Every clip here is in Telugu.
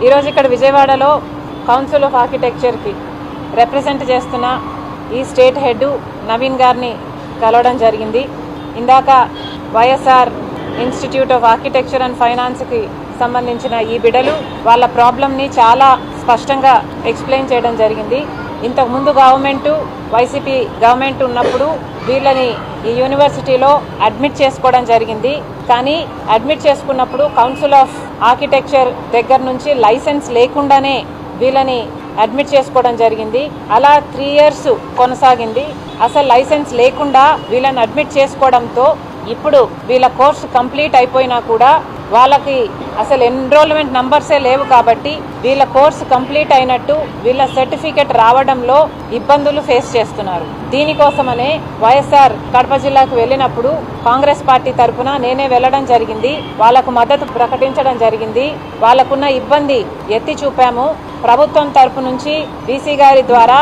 ఈరోజు ఇక్కడ విజయవాడలో కౌన్సిల్ ఆఫ్ ఆర్కిటెక్చర్కి రిప్రజెంట్ చేస్తున్న ఈ స్టేట్ హెడ్ నవీన్ గారిని కలవడం జరిగింది. ఇందాక YSR institute of architecture and ఫైనాన్స్కి సంబంధించిన ఈ బిడ్డలు వాళ్ళ ప్రాబ్లమ్ని చాలా స్పష్టంగా ఎక్స్ప్లెయిన్ చేయడం జరిగింది. ఇంతకుముందు వైసీపీ గవర్నమెంట్ ఉన్నప్పుడు వీళ్ళని ఈ యూనివర్సిటీలో అడ్మిట్ చేసుకోవడం జరిగింది. కానీ అడ్మిట్ చేసుకున్నప్పుడు కౌన్సిల్ ఆఫ్ ఆర్కిటెక్చర్ దగ్గర నుంచి లైసెన్స్ లేకుండానే వీళ్ళని అడ్మిట్ చేసుకోవడం జరిగింది. అలా 3 years కొనసాగింది. అసలు లైసెన్స్ లేకుండా వీళ్ళని అడ్మిట్ చేసుకోవడంతో ఇప్పుడు వీళ్ళ కోర్సు కంప్లీట్ అయిపోయినా కూడా వాళ్ళకి అసలు ఎన్రోల్మెంట్ నంబర్సే లేవు. కాబట్టి వీళ్ళ కోర్సు కంప్లీట్ అయినట్టు వీళ్ళ సర్టిఫికెట్ రావడంలో ఇబ్బందులు ఫేస్ చేస్తున్నారు. దీనికోసమనే వైఎస్ఆర్ కడప జిల్లాకు వెళ్ళినప్పుడు కాంగ్రెస్ పార్టీ తరఫున నేనే వెళ్ళడం జరిగింది. వాళ్లకు మద్దతు ప్రకటించడం జరిగింది. వాళ్ళకున్న ఇబ్బంది ఎత్తి చూపాము. ప్రభుత్వం తరఫు నుంచి బీసీ గారి ద్వారా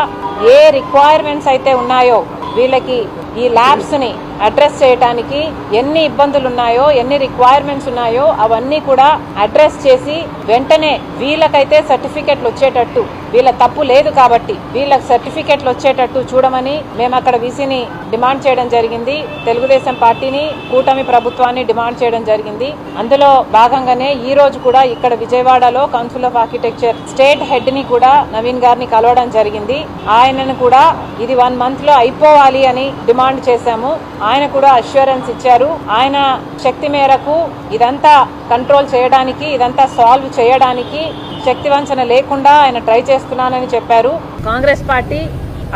ఏ రిక్వైర్మెంట్స్ అయితే ఉన్నాయో వీళ్ళకి ఈ ల్యాబ్స్ని అడ్రస్ చేయడానికి ఎన్ని ఇబ్బందులు ఉన్నాయో, ఎన్ని రిక్వైర్మెంట్స్ ఉన్నాయో అవన్నీ కూడా అడ్రస్ చేసి వెంటనే వీళ్ళకైతే సర్టిఫికెట్లు వచ్చేటట్టు, వీళ్ళ తప్పు లేదు కాబట్టి వీళ్ళకి సర్టిఫికెట్లు వచ్చేటట్టు చూడమని మేము అక్కడ వీసీని డిమాండ్ చేయడం జరిగింది. తెలుగుదేశం పార్టీని, కూటమి ప్రభుత్వాన్ని డిమాండ్ చేయడం జరిగింది. అందులో భాగంగానే ఈ రోజు కూడా ఇక్కడ విజయవాడలో council of architecture state head ని కూడా నవీన్ గారిని కలవడం జరిగింది. ఆయనను కూడా ఇది 1 month లో అయిపోవాలి అని డిమాండ్ చేశాము. ఆయన కూడా అష్యూరెన్స్ ఇచ్చారు. ఆయన శక్తి మేరకు ఇదంతా కంట్రోల్ చేయడానికి, ఇదంతా సాల్వ్ చేయడానికి శక్తి వంచన లేకుండా ఆయన ట్రై చేస్తున్నానని చెప్పారు. కాంగ్రెస్ పార్టీ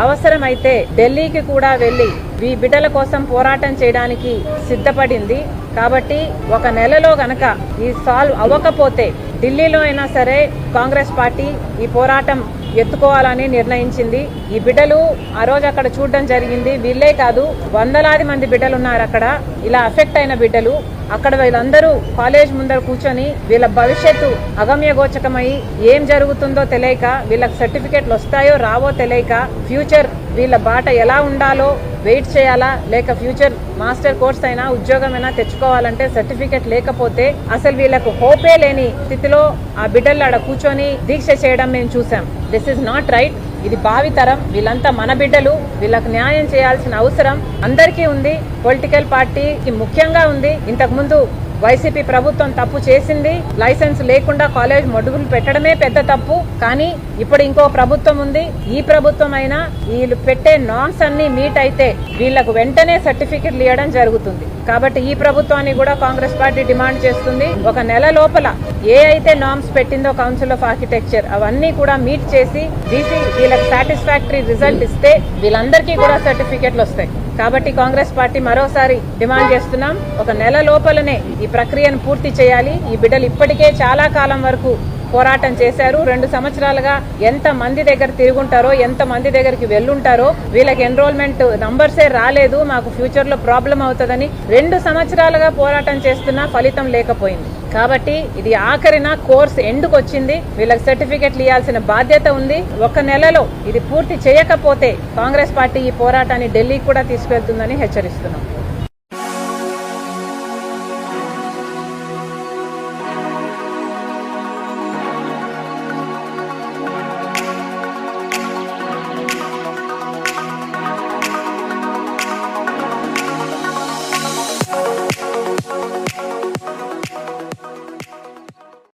అవసరమైతే ఢిల్లీకి కూడా వెళ్లి ఈ బిడ్డల కోసం పోరాటం చేయడానికి సిద్ధపడింది. కాబట్టి 1 నెలలో గనక ఈ సాల్వ్ అవ్వకపోతే ఢిల్లీలో అయినా సరే కాంగ్రెస్ పార్టీ ఈ పోరాటం ఎత్తుకోవాలని నిర్ణయించింది. ఈ బిడ్డలు ఆ రోజు అక్కడ చూడడం జరిగింది. వీళ్ళే కాదు, వందలాది మంది బిడ్డలు ఉన్నారు అక్కడ, ఇలా అఫెక్ట్ అయిన బిడ్డలు. అక్కడ వీళ్ళందరూ కాలేజ్ ముందర కూర్చొని వీళ్ళ భవిష్యత్తు అగమ్యగోచకమై ఏం జరుగుతుందో తెలియక, వీళ్ళకి సర్టిఫికెట్లు వస్తాయో రావో తెలియక, ఫ్యూచర్ వీళ్ళ బాట ఎలా ఉండాలో వెయిట్ చేయాలా, లేక ఫ్యూచర్ మాస్టర్ కోర్స్ అయినా ఉద్యోగమైనా తెచ్చుకోవాలంటే సర్టిఫికెట్ లేకపోతే అసలు వీళ్ళకు హోపే లేని స్థితిలో ఆ బిడ్డలు ఆడ కూర్చొని దీక్ష చేయడం మేము చూసాం. This is not right. ఇది భావితరం. వీళ్ళంతా మన బిడ్డలు. వీళ్ళకు న్యాయం చేయాల్సిన అవసరం అందరికీ ఉంది. పొలిటికల్ పార్టీకి ముఖ్యంగా ఉంది. ఇంతకుముందు వైసీపీ ప్రభుత్వం తప్పు చేసింది. లైసెన్స్ లేకుండా కాలేజ్ మొడుగులు పెట్టడమే పెద్ద తప్పు. కానీ ఇప్పుడు ఇంకో ప్రభుత్వం ఉంది. ఈ ప్రభుత్వం అయినా వీళ్ళు పెట్టే నామ్స్ అన్ని మీట్ అయితే వీళ్లకు వెంటనే సర్టిఫికెట్లు ఇవ్వడం జరుగుతుంది. కాబట్టి ఈ ప్రభుత్వాన్ని కూడా కాంగ్రెస్ పార్టీ డిమాండ్ చేస్తుంది. 1 నెల లోపల ఏ అయితే నామ్స్ పెట్టిందో కౌన్సిల్ ఆఫ్ ఆర్కిటెక్చర్ అవన్నీ కూడా మీట్ చేసి వీళ్ళకి సాటిస్ఫాక్టరీ రిజల్ట్ ఇస్తే వీళ్ళందరికీ కూడా సర్టిఫికెట్లు వస్తాయి. కాబట్టి కాంగ్రెస్ పార్టీ మరోసారి డిమాండ్ చేస్తున్నాం, 1 నెల లోపలనే ఈ ప్రక్రియను పూర్తి చేయాలి. ఈ బిడ్డలు ఇప్పటికే చాలా కాలం వరకు పోరాటం చేశారు. 2 సంవత్సరాలుగా ఎంత మంది దగ్గర తిరుగుంటారో, ఎంత మంది దగ్గరికి వెళ్ళుంటారో, వీళ్ళకి ఎన్రోల్మెంట్ నంబర్సే రాలేదు, మాకు ఫ్యూచర్ లో ప్రాబ్లం అవుతుందని 2 సంవత్సరాలుగా పోరాటం చేస్తున్నా ఫలితం లేకపోయింది. కాబట్టి ఇది ఆఖరిన కోర్స్ ఎండ్కు వచ్చింది. వీళ్ళకి సర్టిఫికెట్లు ఇవ్వాల్సిన బాధ్యత ఉంది. 1 నెలలో ఇది పూర్తి చేయకపోతే కాంగ్రెస్ పార్టీ ఈ పోరాటాన్ని ఢిల్లీకి కూడా తీసుకెళ్తుందని హెచ్చరిస్తున్నాం.